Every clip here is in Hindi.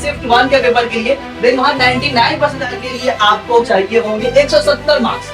शिफ्ट 1 के पेपर के लिए, देन वहाँ 99 परसेंटाइल के लिए आपको चाहिए होंगे 170 मार्क्स।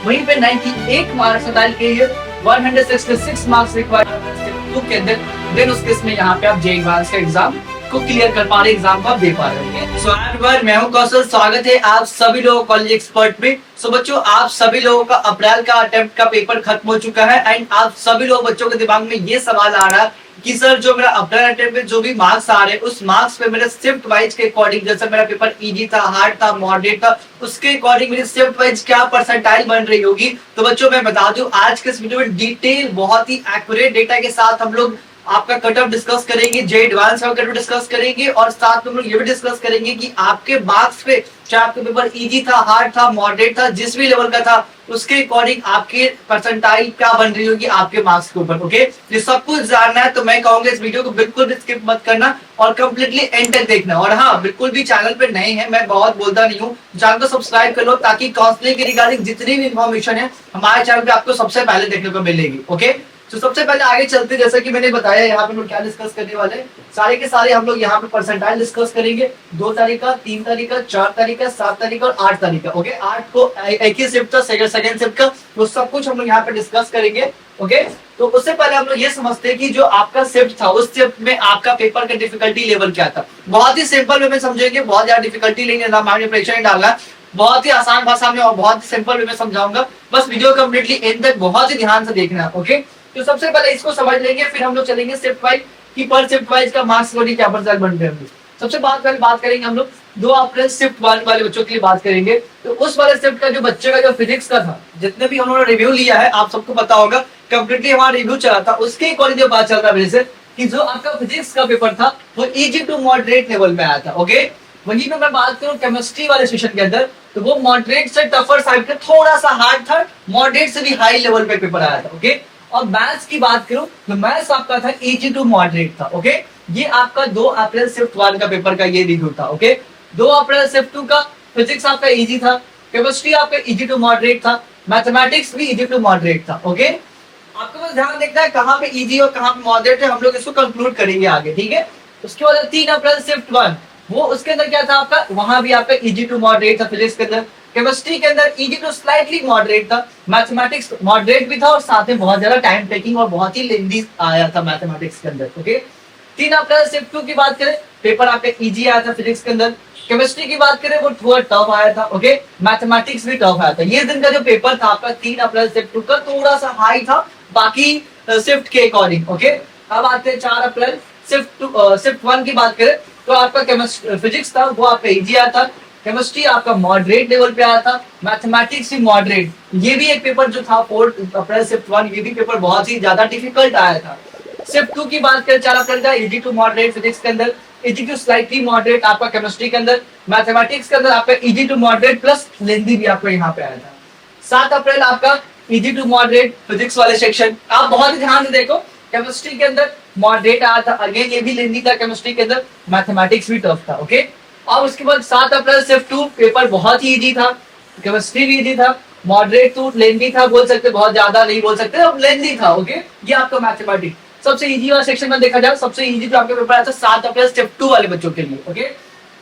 वहीं पे 98 परसेंटाइल के लिए 166 मार्क्स रिक्वायर्ड 2 के अंदर। देन उस केस में यहाँ पे आप जेईई एडवांस का एग्जाम को क्लियर कर पा रहे, एग्जाम को आप दे पा रहे हैं। सो एवरीवन, मैं हूं कौशल, स्वागत है आप सभी लोगों कॉलेज एक्सपर्ट में। सो बच्चों, आप सभी लोगों का अप्रैल का अटेम्प्ट का पेपर खत्म हो चुका है एंड आप सभी लोग बच्चों के दिमाग में ये सवाल आ रहा कि सर जो मेरा अप्रैल अटेम्प्ट में जो भी मार्क्स आ रहे हैं उस मार्क्स पे मेरे शिफ्ट वाइज के अकॉर्डिंग, जैसे मेरा पेपर इजी था, हार्ड था, मॉडरेट था, उसके अकॉर्डिंग मेरी शिफ्ट वाइज क्या परसेंटाइल बन रही होगी। तो बच्चों मैं बता दूं, आज के इस वीडियो में डिटेल बहुत ही एक्यूरेट डेटा के साथ हम लोग आपका कट ऑफ डिस्कस करेंगे, जेईई एडवांस का कट ऑफ डिस्कस करेंगे और साथ में हम लोग ये भी डिस्कस करेंगे कि आपके मार्क्स पे चाहे आपका पेपर इजी था, हार्ड था, मॉडरेट था, जिस भी लेवल का था उसके अकॉर्डिंग आपके परसेंटाइल क्या बन रही होगी आपके मार्क्स के ऊपर। ओके, ये सब कुछ जानना है तो मैं कहूंगा इस वीडियो को बिल्कुल भी स्किप मत करना और कंप्लीटली एंड तक देखना। और हाँ, बिल्कुल भी चैनल पे नए हैं, मैं बहुत बोलता नहीं हूँ, चैनल को सब्सक्राइब कर लो ताकि काउंसलिंग के रिगार्डिंग जितनी भी इंफॉर्मेशन है हमारे चैनल पे आपको सबसे पहले देखने को मिलेगी। ओके, तो सबसे पहले आगे चलते, जैसा कि मैंने बताया यहाँ पे हम लोग क्या डिस्कस करने वाले हैं, सारे के सारे हम लोग यहाँ पे परसेंटाइल डिस्कस करेंगे। 2 तारीख का, 3 तारीख का, 4 तारीख का, 7 तारीख का और 8 तारीख का। ओके, 8 को एक ही शिफ्ट का, सेकंड शिफ्ट का, वो सब कुछ हम लोग यहाँ पे डिस्कस करेंगे। ओके, तो उससे पहले हम लोग ये समझते हैं कि जो आपका शिफ्ट था उस शिफ्ट में आपका पेपर का डिफिकल्टी लेवल क्या था। बहुत ही सिंपल वे में समझेंगे, बहुत ज्यादा डिफिकल्टी लेंगे ना, माइंड में प्रेशर नहीं डालना है, बहुत ही आसान भाषा में और बहुत ही सिंपल वे में समझाऊंगा। बस वीडियो कंप्लीटली एंड तक बहुत ही ध्यान से देखना है। ओके, तो सबसे पहले इसको समझ लेंगे, फिर हम लोग चलेंगे शिफ्ट वाइज कि पर शिफ्ट वाइज का मार्क्स क्या परसेंट बनते हैं। सबसे पहले बात करेंगे हम लोग 2 अप्रैल शिफ्ट 1 वाले बच्चों के लिए बात करेंगे। तो उस वाले शिफ्ट का जो बच्चे का जो फिजिक्स का था, जितने भी उन्होंने रिव्यू लिया है आप सबको पता होगा, कंप्लीटली हमारा रिव्यू चला था, उसके अकॉर्डिंग जो बात चल रहा है कि जो आपका फिजिक्स का पेपर था वो इजी टू मॉडरेट लेवल में आया था। ओके, वहीं पे मैं बात करूं केमिस्ट्री वाले सेशन के अंदर, तो वो मॉडरेट से टफर साइड का थोड़ा सा हार्ड था, मॉडरेट से भी हाई लेवल पे पेपर आया था। ओके, और मैथ्स की बात करूं तो मैथ्स आपका था इजी टू मॉडरेट था। ओके, ये आपका 2 अप्रैल शिफ्ट 1 का पेपर का ये रिव्यू था। ओके, 2 अप्रैल शिफ्ट 2 का फिजिक्स आपका इजी था, केमिस्ट्री आपका इजी टू मॉडरेट था, मैथमेटिक्स भी इजी टू मॉडरेट था। ओके, आपको बस ध्यान देखना है कहां पे इजी और कहां पे मॉडरेट है, हम लोग इसको कंक्लूड करेंगे आगे। ठीक है, उसके बाद 3 अप्रैल शिफ्ट 1, वो उसके अंदर क्या था आपका, वहां भी आपका इजी टू मॉडरेट था फिजिक्स के अंदर, केमिस्ट्री के अंदर इजी टू स्लाइटली मॉडरेट था, मैथमेटिक्स मॉडरेट भी था और साथ में बहुत ज्यादा टाइम टेकिंग और बहुत ही लेंथी आया था मैथमेटिक्स के अंदर। ओके, 3 अप्रैल शिफ्ट 2 की बात करें, पेपर आपका इजी आया था फिजिक्स के अंदर, केमिस्ट्री की बात करें वो थोड़ा टफ आया था। ओके, मैथमेटिक्स भी टफ आया था। ये दिन का जो पेपर था आपका 3 अप्रैल शिफ्ट 2 का थोड़ा सा हाई था बाकी शिफ्ट के अकॉर्डिंग। ओके, अब आते हैं 4 अप्रैल शिफ्ट 1 की बात करें तो आपका केमिस्ट्री फिजिक्स था वो आपका इजी आया था, केमिस्ट्री आपका मॉडरेट लेवल पे आया था, मैथमेटिक्स भी मॉडरेट। ये भी एक पेपर जो था 4 अप्रैल शिफ्ट 1, ये भी पेपर बहुत ही ज्यादा डिफिकल्ट आया था। शिफ्ट 2 की बात करें 4 अप्रैल का, इजी टू मॉडरेट फिजिक्स के अंदर, इजी टू स्लाइटली मॉडरेट आपका केमिस्ट्री के अंदर, मैथमेटिक्स के अंदर आपका easy to moderate plus lengthy भी आपको यहाँ पे आया था। 7 अप्रैल आपका इजी टू मॉडरेट फिजिक्स वाले सेक्शन, आप बहुत ही ध्यान से देखो, केमिस्ट्री के अंदर मॉडरेट आया था, अगेन ये भी लेंथी था केमिस्ट्री के अंदर, मैथमेटिक्स भी टफ था। ओके, और उसके बाद 7 अप्रैल शिफ्ट 2 पेपर बहुत ही इजी था, केमिस्ट्री भी इजी था, मॉडरेट टू लेंथी था, बोल सकते बहुत ज्यादा नहीं बोल सकते, अब लेंथी था। ओके, ये आपका मैथमेटिक्स सबसे इजी वाला सेक्शन में देखा जाए, सबसे इजी जो आपका पेपर आया था 7 अप्रैल शिफ्ट 2 वाले बच्चों के लिए। ओके,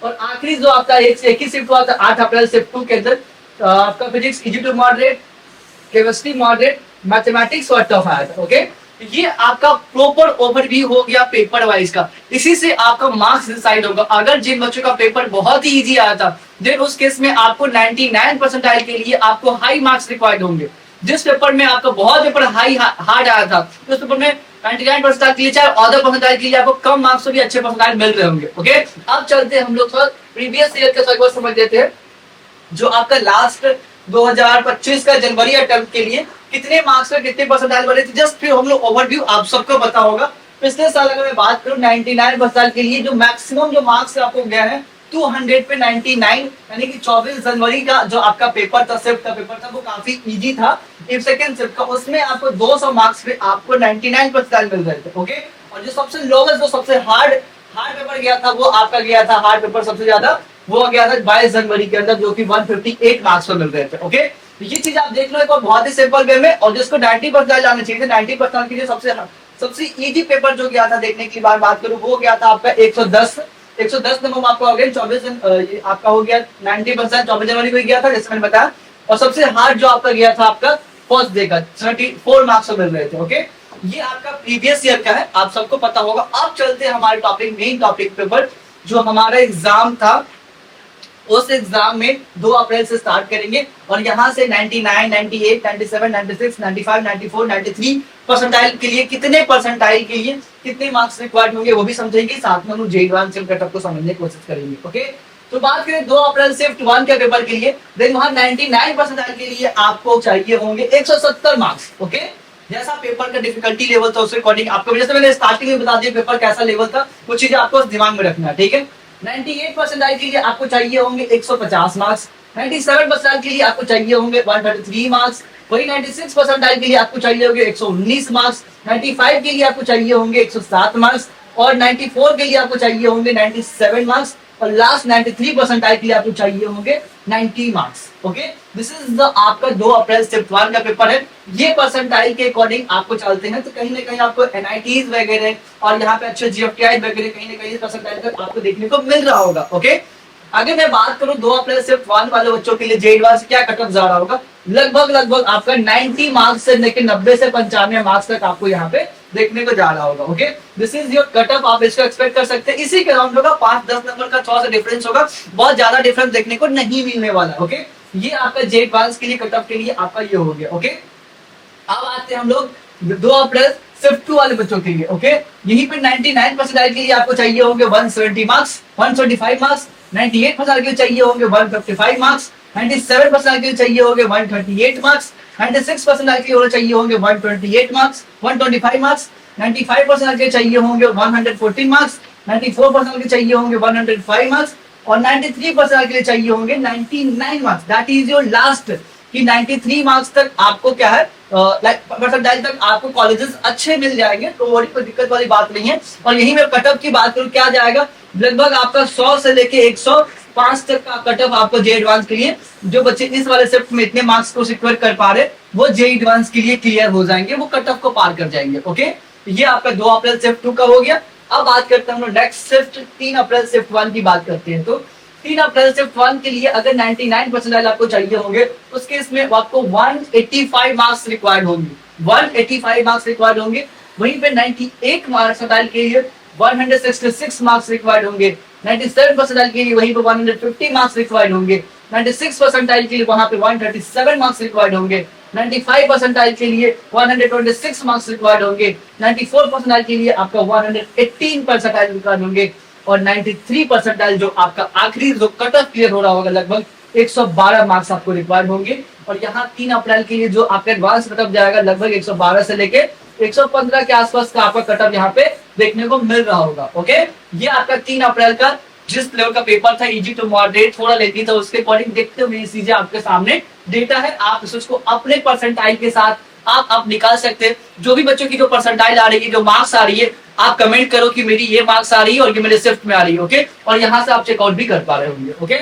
और आखिरी जो आपका एक ही शिफ्ट हुआ था 8 अप्रैल शिफ्ट 2 के अंदर, आपका physics easy to moderate, chemistry moderate, mathematics और टफ आया था। ओके, ये आपका प्रॉपर ओवरव्यू हो गया पेपर वाइज का, इसी से आपका मार्क्स डिसाइड होगा। अगर जिन बच्चों का पेपर बहुत ही इजी आया था देन उस केस में आपको 99 परसेंटाइल के लिए आपको हाई मार्क्स रिक्वायर्ड होंगे। जिस पेपर में आपका बहुत पेपर हाई हार्ड आया था उस पेपर में 99 परसेंटाइल के लिए चाहे ऑर्डर परसेंटाइल के लिए आपको कम मार्क्स से भी अच्छे परसेंटाइल मिल रहे होंगे। ओके, अब चलते हैं हम लोग थोड़ा प्रीवियस ईयर का सवाल समझ लेते हैं। जो आपका लास्ट 2025 का जनवरी अटेम्प्ट के लिए कितने मार्क्स पे कितने परसेंटाइल बने थे, जस्ट फिर हम लोग ओवरव्यू आप सबको पता होगा। पिछले साल अगर मैं बात करूं 99 परसेंटाइल के लिए जो मैक्सिमम जो मार्क्स आपको गया है 200 पे 99, यानी कि 24 जनवरी का जो आपका पेपर था, शिफ्ट का पेपर था, वो काफी इजी था। इफ सेकंड शिफ्ट का उसमें आपको 200 मार्क्स पे आपको 99 परसेंटाइल मिल रहे थे। ओके, और जो सबसे लोवेस्ट जो सबसे हार्ड पेपर गया था वो आपका गया था, हार्ड पेपर सबसे ज्यादा वो गया था 22 जनवरी के अंदर, जो कि 158 मार्क्स पर मिल रहे थे। ओके, ये चीज आप देख लो एक बहुत ही सिंपल वे में, और जिसको 90% आना चाहिए थे 90% के लिए सबसे इजी पेपर जो गया था देखने की बात करूं वो गया था आपका 110 110 नंबर आपका हो गया 24 आपका हो गया 90%, 24 जनवरी को गया था जैसे मैंने बताया। और सबसे हार्ड जो आपका गया था आपका फर्स्ट डे का 34 मार्क्स मिल रहे थे। ओके, ये आपका प्रीवियस ईयर का है, आप सबको पता होगा। अब चलते हैं हमारे टॉपिक मेन टॉपिक पे पर, जो हमारा एग्जाम था उस एग्जाम में 2 अप्रैल से स्टार्ट करेंगे और यहाँ से 99, 98, 97, 96, 95, 94, 93 परसेंटाइल के लिए कितने परसेंटाइल के लिए कितने मार्क्स रिक्वायर्ड होंगे वो भी समझेंगे, साथ में हम जे एडवांस कटअप को समझने की कोशिश करेंगे। ओके, तो बात करें 2 अप्रैल शिफ्ट 1 के पेपर के लिए, देन वहां 99 परसेंटाइल के लिए आपको चाहिए होंगे 170 मार्क्स। ओके, जैसा पेपर का डिफिकल्टी लेवल था उस अकॉर्डिंग आपको, जैसे मैंने स्टार्टिंग में बता दिया पेपर कैसा लेवल था, कुछ चीजें आपको दिमाग में रखना है, ठीक है। 98 परसेंटाइल के लिए आपको चाहिए होंगे 150 मार्क्स, 97 परसेंटाइल के लिए आपको चाहिए होंगे 133 मार्क्स, वही 96 परसेंटाइल के लिए आपको चाहिए होंगे 119 मार्क्स, 95 के लिए आपको चाहिए होंगे 107 मार्क्स और 94 के लिए आपको चाहिए होंगे 97 मार्क्स और लास्ट 93 परसेंटाइल के लिए आपको चाहिए होंगे 90 marks. Okay, this is the आपका 2 अप्रैल शिफ्ट 1 का पेपर है। ये परसेंटाइल के अकॉर्डिंग आपको चलते हैं, तो कहीं ना कहीं आपको एनआईटीज वगैरह और यहाँ पे अच्छे जीएफटीआई वगैरह कहीं ना कहीं परसेंटाइल तक आपको देखने को मिल रहा होगा। ओके, अगर मैं बात करूं 2 अप्रैल शिफ्ट 1 वाले बच्चों के लिए जे एडवांस क्या कटअप जा रहा होगा, लगभग आपका 90 मार्क्स से लेकर 90 से 95 मार्क्स तक आपको यहाँ पे देखने को जा रहा होगा। Okay, this is your cutoff, आप इसको एक्सपेक्ट कर सकते हैं। इसी के राउंड होगा, 5-10 नंबर का थोड़ा सा डिफरेंस होगा, बहुत ज्यादा डिफरेंस देखने को नहीं मिलने वाला। ओके, ये आपका जे एडवांस के लिए कटअप के लिए आपका ये हो गया। ओके, अब आते हैं हम लोग 2 अप्रैल शिफ्ट 2 वाले बच्चों के लिए। ओके, यहीं पे 99 परसेंटाइल के लिए आपको चाहिए होंगे 170 मार्क्स, 125 मार्क्स, 98 परसेंटाइल के लिए चाहिए होंगे 155 मार्क्स, 97 परसेंटाइल के लिए चाहिए होंगे 138 मार्क्स, 96 परसेंटाइल के लिए चाहिए होंगे 128 मार्क्स, 125 मार्क्स, 95 परसेंटाइल के लिए चाहिए होंगे 114 मार्क्स, 94 परसेंटाइल के लिए चाहिए होंगे 105 मार्क्स और 93 परसेंटाइल के लिए चाहिए होंगे 99 marks. That is your last कि 93 मार्क्स तक आपको क्या है परसेंटाइल तक आपको कॉलेजेस अच्छे मिल जाएंगे, तो वो कोई दिक्कत वाली बात नहीं है। और यही मैं कटअप की बात करूं क्या जाएगा, लगभग आपका 100 से लेके 105 तक का कटअप आपको जे एडवांस के लिए, जो बच्चे इस वाले शिफ्ट में इतने मार्क्स को सिक्योर कर पा रहे वो जे एडवांस के लिए क्लियर हो जाएंगे, वो कटअप को पार कर जाएंगे। ओके, ये आपका 2 अप्रैल शिफ्ट 2 का हो गया। अब बात करते हैं हम लोग नेक्स्ट शिफ्ट 3 अप्रैल शिफ्ट 1 की बात करते हैं। तो 3 अप्रैल शिफ्ट 1 के लिए अगर 99 परसेंटाइल आपको चाहिए होंगे उस केस में आपको 185 मार्क्स रिक्वायर्ड होंगे, 185 मार्क्स रिक्वायर्ड होंगे। वहीं पे 98 परसेंटाइल के लिए 166 मार्क्स रिक्वायर्ड होंगे, 97 परसेंटाइल के लिए वहीं पे 150 मार्क्स रिक्वायर्ड होंगे, 96 परसेंटाइल के लिए वहां पे 137 मार्क्स रिक्वायर्ड होंगे, 95 परसेंटाइल के लिए 126 मार्क्स रिक्वायर्ड होंगे, 94 परसेंटाइल के लिए आपका 118 परसेंटाइल रिक्वायर्ड होंगे और 93 परसेंटाइल जो आपका आखिरी जो कट ऑफ क्लियर हो रहा होगा लगभग 112 मार्क्स आपको रिक्वायर्ड होंगे। और यहाँ 3 अप्रैल के लिए जो आपका एडवांस कट ऑफ जाएगा लगभग 112 से लेके 115 के आसपास का आपका कट ऑफ यहाँ पे देखने को मिल रहा होगा। ओके, ये आपका 3 अप्रैल का जिस लेवल का पेपर था, इजी टू मॉडरेट, थोड़ा लेती था, उसके अकॉर्डिंग देखते हुए ये चीजें आपके सामने डेटा है, आप इसको अपने परसेंटाइल के साथ आप निकाल सकते हैं। जो भी बच्चों की जो परसेंटाइल आ रही है, जो मार्क्स आ रही है, आप कमेंट करो कि मेरी ये मार्क्स आ रही है और ये मेरे शिफ्ट में आ रही है। ओके, और यहाँ से आप चेकआउट भी कर पा रहे होंगे। ओके,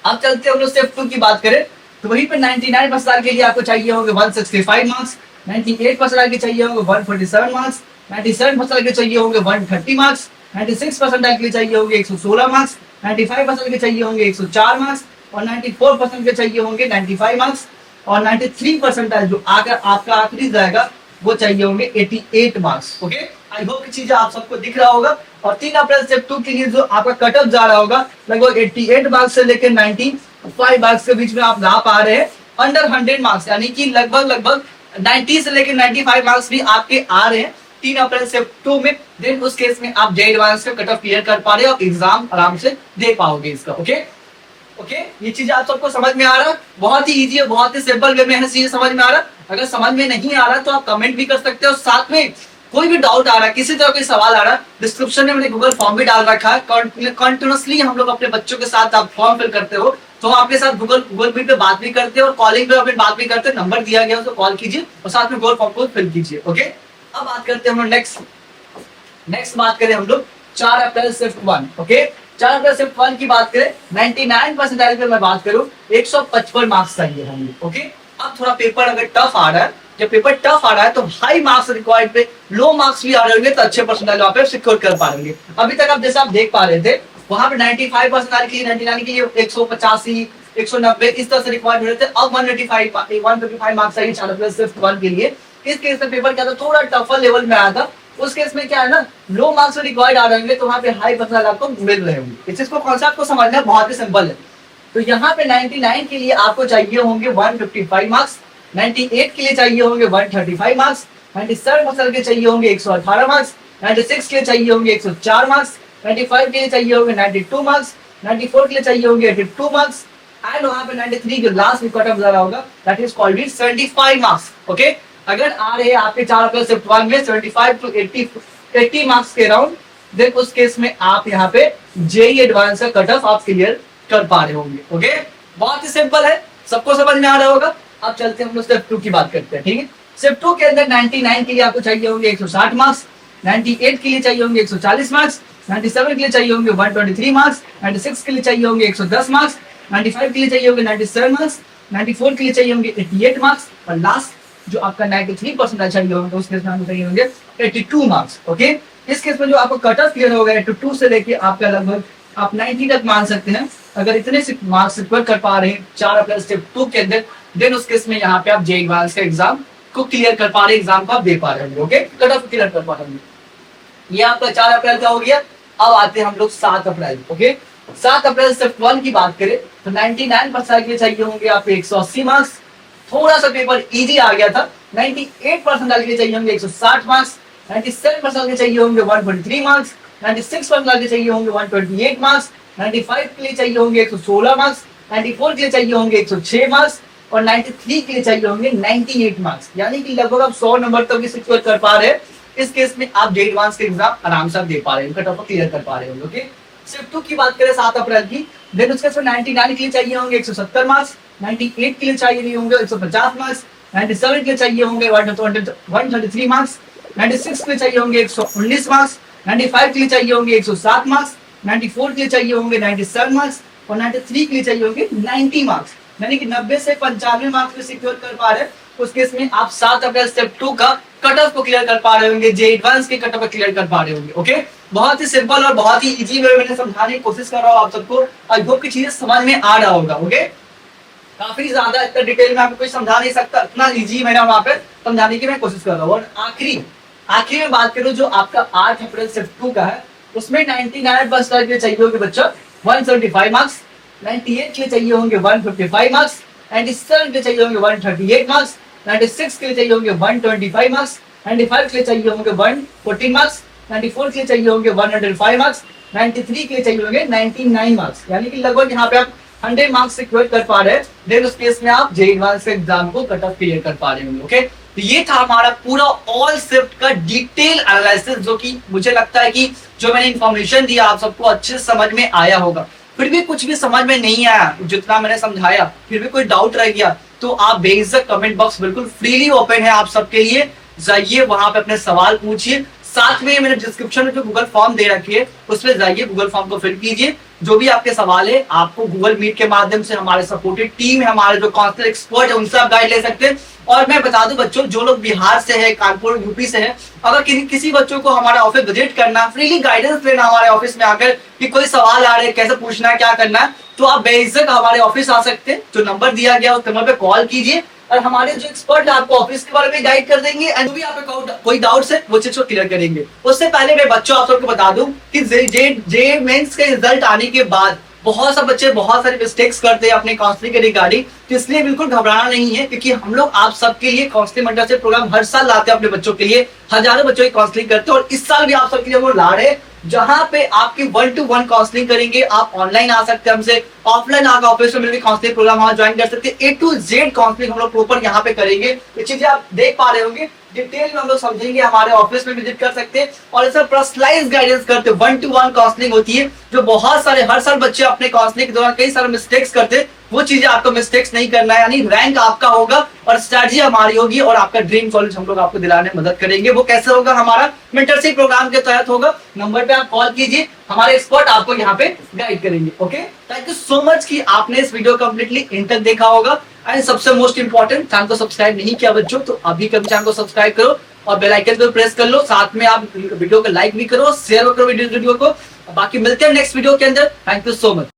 अब चलते हैं हम लोग शिफ्ट 2 की बात करें तो वहीं पे 99 परसेंटाइल के लिए आपको चाहिए होंगे 165 मार्क्स, 98 परसेंटाइल के चाहिए होंगे 147 मार्क्स, 97 परसेंटाइल के चाहिए होंगे 130 मार्क्स, 96 परसेंटाइल के लिए चाहिए होंगे 116 मार्क्स, 95 परसेंट के चाहिए होंगे 104 मार्क्स और 94 परसेंट के चाहिए होंगे 95 मार्क्स और 93 परसेंटाइल जो आकर आपका आखिरी जाएगा वो चाहिए होंगे 88 मार्क्स। ओके, आई होप की चीजें आप सबको दिख रहा होगा। और 3 अप्रैल शिफ्ट 2 के लिए जो आपका कटअप जा रहा होगा लगभग 88 मार्क्स से लेकर 95 मार्क्स के बीच में आप ला पा रहे हैं अंडर 100 मार्क्स, यानी कि लगभग 90 से लेकर 95 मार्क्स भी आपके आ रहे हैं 3 अप्रैल शिफ्ट 2 में। देन उस केस में आप जे एडवांस का कटअप क्लियर कर पा रहे हो और एग्जाम आराम से दे पाओगे इसका। ओके, ये चीज आप सबको समझ में आ रहा है, बहुत ही इजी है, बहुत ही सिंपल वे में है, चीजें समझ में आ रहा है। अगर समझ में नहीं आ रहा तो आप कमेंट भी कर सकते हो, साथ में कोई भी डाउट आ रहा है, किसी तरह कोई सवाल आ रहा है, डिस्क्रिप्शन में मैंने गूगल फॉर्म भी डाल रखा है। कंटिन्यूअसली हम लोग अपने बच्चों के साथ आप फॉर्म फिल करते हो तो आपके साथ गूगल मीट पे बात भी करते हैं और कॉलिंग पे अपनी बात भी करते हैं, नंबर दिया गया है तो कॉल कीजिए और साथ में गूगल फॉर्म को फिल कीजिए। ओके, अब बात करते हैं हम लोग नेक्स्ट बात करें हम लोग 4 अप्रैल शिफ्ट 1। ओके, 4 अप्रैल शिफ्ट 1 की बात करें 99 परसेंटाइल पे मैं बात करूं 155 मार्क्स चाहिए होंगे। ओके, अब थोड़ा पेपर अगर टफ आ रहा है जब पेपर टफ आ रहा है तो हाई मार्क्स रिक्वायर्ड पे लो मार्क्स भी आ रहे होंगे तो अच्छे परसेंटाइल वहां पे सिक्योर कर पाएंगे। अभी तक आप जैसे आप देख पा रहे थे वहां पे 95 परसेंटाइल के लिए 99 के लिए 185 190 इस तरह से रिक्वायर्ड हो रहे थे। अब 155 मार्क्स चाहिए 4+1 के लिए। इस केस में पेपर क्या था, थोड़ा टफर लेवल में आया था। उस केस में क्या है ना, लो मार्क्स रिक्वायर्ड आ रहे होंगे तो वहां पे हाई परसेंटाइल आपको मिल रहे होंगे। इस चीज को कॉन्सेप्ट को समझना बहुत ही सिंपल है। तो यहाँ पे 99 के लिए आपको चाहिए होंगे 155 मार्क्स, 98 के लिए चाहिए होंगे 135 मार्क्स, 97 परसेंट के चाहिए होंगे 118 मार्क्स, 96 के लिए चाहिए होंगे 104 मार्क्स, 95 के लिए चाहिए होंगे 92 मार्क्स, 94 के लिए चाहिए होंगे 82 मार्क्स एंड वहां पे 93 जो लास्ट कट ऑफ रहा होगा that is called 75 marks. Okay, अगर आ रहे हैं आपके 4+1 में 75 to 80 मार्क्स के राउंड, देन उस केस में आप यहाँ पे जेई एडवांस का कट ऑफ आप क्लियर कर पा रहे होंगे। ओके, बहुत ही सिंपल है, सबको समझ में आ रहा होगा। अब चलते हैं हम लोग स्टेप 2 की बात करते हैं। ठीक है, स्टेप 2 के अंदर 99 के लिए आपको चाहिए होंगे 160 मार्क्स, 98 के लिए चाहिए होंगे 140 मार्क्स, 97 के लिए चाहिए होंगे 123 मार्क्स, 96 के लिए चाहिए होंगे 110 मार्क्स, 95 के लिए चाहिए होंगे 97 मार्क्स, 94 के लिए चाहिए होंगे 88 मार्क्स और लास्ट जो आपका 93 परसेंटाइल चाहिए होंगे उस केस में आपको चाहिए होंगे 82 मार्क्स। ओके, इस केस में जो आपको कट ऑफ क्लियर होगा 82 से लेके आपका लगभग आप 90 तक मान सकते हैं। अगर इतने मार्क्स सिक्योर कर पा रहे हैं 4 स्टेप 2 के अंदर, देन उस केस में यहाँ पे आप जेईई एडवांस का एग्जाम को क्लियर कर पा रहे हैं, एग्जाम को आप दे पा रहे हैं। ओके, कट ऑफ क्लियर कर पा रहे हैं। ये आपका 4 अप्रैल का हो गया। अब आते हैं हम लोग 7 अप्रैल। ओके, 7 अप्रैल स्टेप 1 की बात करें तो 99% के चाहिए होंगे आप 180 मार्क्स। थोड़ा सा पेपर इजी आ गया था। 98% के लिए चाहिए होंगे 160 मार्क्स, 97% के चाहिए होंगे 123 मार्क्स, 96% के चाहिए होंगे 128 मार्क्स, 95 के लिए चाहिए होंगे 116 मार्क्स, 94 के लिए चाहिए होंगे 106 मार्क्स और 93 के लिए चाहिए होंगे 98 मार्क्स। यानी कि लगभग आप 100 नंबर तक सिक्योर कर पा रहे हैं। इस केस में आप जेईई एडवांस के एग्जाम आराम से दे पा रहे हैं, कट ऑफ क्लियर कर पा रहे होंगे। ओके, स्टेप 2 की बात करें 7 अप्रैल की, देन उसके बाद 99 के लिए चाहिए होंगे 170 मार्क्स, 98 के लिए चाहिए होंगे 150 मार्क्स, 97 के लिए चाहिए होंगे 133 मार्क्स, 96 के लिए चाहिए होंगे 119 मार्क्स, 95 के लिए चाहिए होंगे 107 मार्क्स, 94 के लिए चाहिए होंगे 97 मार्क्स और 93 के लिए चाहिए होंगे 90 मार्क्स। यानी कि 90 से 95 मार्क्स में सिक्योर कर पा रहे हैं। उस केस में आप 7 अप्रैल स्टेप 2 का कट ऑफ को क्लियर कर पा रहे होंगे, जेईई एडवांस के कट ऑफ को क्लियर कर पा रहे होंगे। ओके, बहुत ही सिंपल और बहुत ही इजी वे में मैंने समझाने की कोशिश कर रहा हूँ आप सबको। आई होप की चीजें समझ में आ रहा होगा। ओके, काफी ज्यादा इतना डिटेल में आपको कोई समझा नहीं सकता, इतना इजी मैंने वहां पे समझाने की मैं कोशिश कर रहा हूँ। और आखिरी में बात करूं जो आपका 8 अप्रैल स्टेप 2 का है, उसमें 99% के लिए चाहिए होंगे बच्चों 175 मार्क्स, 98 के लिए चाहिए होंगे 155 मार्क्स, 97 के लिए चाहिए होंगे 138 मार्क्स, 96 के लिए चाहिए होंगे 125 मार्क्स, 95 के लिए चाहिए होंगे 114 मार्क्स, 94 के लिए चाहिए होंगे 105 मार्क्स, 93 के लिए चाहिए होंगे 99 मार्क्स। यानी कि लगभग यहाँ पे आप 100 मार्क्स सिक्योर कर पा रहे हैं। देन उस केस में आप जेईई एडवांस एग्जाम को कट ऑफ क्लियर कर पा रहे होंगे। ओके, तो ये था हमारा पूरा ऑल शिफ्ट का डिटेल एनालिसिस, जो कि मुझे लगता है कि जो मैंने इंफॉर्मेशन दिया आप सबको अच्छे समझ में आया होगा। फिर भी कुछ भी समझ में नहीं आया जितना मैंने समझाया, फिर भी कोई डाउट रह गया तो आप बेझिझक कमेंट बॉक्स बिल्कुल फ्रीली ओपन है आप सबके लिए, जाइए वहां पे अपने सवाल पूछिए। साथ में मैंने डिस्क्रिप्शन में जो गूगल फॉर्म दे रखी है उसमें जाइए, गूगल फॉर्म को फिल कीजिए। जो भी आपके सवाल है आपको गूगल मीट के माध्यम से हमारे सपोर्टेड टीम है, हमारे जो काउंसलर एक्सपर्ट है उनसे आप गाइड ले सकते हैं। और मैं बता दूं बच्चों, जो लोग बिहार से है, कानपुर यूपी से है, अगर किसी बच्चों को हमारे ऑफिस विजिट करना, फ्रीली गाइडेंस लेना हमारे ऑफिस में आकर कि कोई सवाल आ रहे हैं कैसे पूछना है क्या करना है, तो आप बेझिझक हमारे ऑफिस आ सकते हैं। जो नंबर दिया गया उस नंबर पे कॉल कीजिए और हमारे जो एक्सपर्ट है आपको ऑफिस के बारे में गाइड कर देंगे एंड जो भी आपको कोई डाउट्स है वो चीज को क्लियर करेंगे। उससे पहले मैं बच्चों आप सबको बता दूं कि जे मेंस के रिजल्ट आने के बाद बहुत सारे बच्चे बहुत सारे मिस्टेक्स करते हैं अपने काउंसलिंग के रिगार्डिंग, तो इसलिए बिल्कुल घबराना नहीं है, क्योंकि हम लोग आप सबके लिए काउंसलिंग मेंटरशिप प्रोग्राम हर साल लाते हैं अपने बच्चों के लिए। हजारों बच्चों की काउंसलिंग करते हैं और इस साल भी आप सबके लिए वो ला रहे हैं, जहां पे आपकी 1-to-1 काउंसलिंग करेंगे। आप ऑनलाइन आ सकते हैं हमसे, ऑफलाइन आकर ऑफिस में मिलकर काउंसलिंग प्रोग्राम वहां ज्वाइन कर सकते हैं। A to Z काउंसलिंग हम लोग प्रॉपर यहाँ पे करेंगे। ये चीजें आप देख पा रहे होंगे, डिटेल में हम लोग समझेंगे, हमारे ऑफिस में विजिट कर सकते हैं और इसमें पर्सनलाइज्ड गाइडेंस करते हैं। 1-to-1 काउंसलिंग होती है, जो बहुत सारे हर साल बच्चे अपने काउंसलिंग के दौरान कई सारे मिस्टेक्स करते हैं, वो चीजें आपको मिस्टेक्स नहीं करना है। यानी रैंक आपका होगा और स्ट्रेटजी हमारी होगी और आपका ड्रीम कॉलेज हम लोग आपको दिलाने में मदद करेंगे। वो कैसे होगा, हमारा मेंटरशिप प्रोग्राम के तहत होगा। नंबर पे आप कॉल कीजिए हमारे एक्सपर्ट आपको यहाँ पे गाइड करेंगे। Okay, thank you so much कि आपने इस वीडियो कंप्लीटली इन तक देखा होगा। एंड सबसे मोस्ट इंपॉर्टेंट, चैनल को सब्सक्राइब नहीं किया बच्चों तो अभी कभी चैनल को सब्सक्राइब करो और बेल आइकन को प्रेस कर लो। साथ में आप वीडियो को लाइक भी करो, शेयर करो वीडियो को। बाकी मिलते हैं नेक्स्ट वीडियो के अंदर। Thank you so much.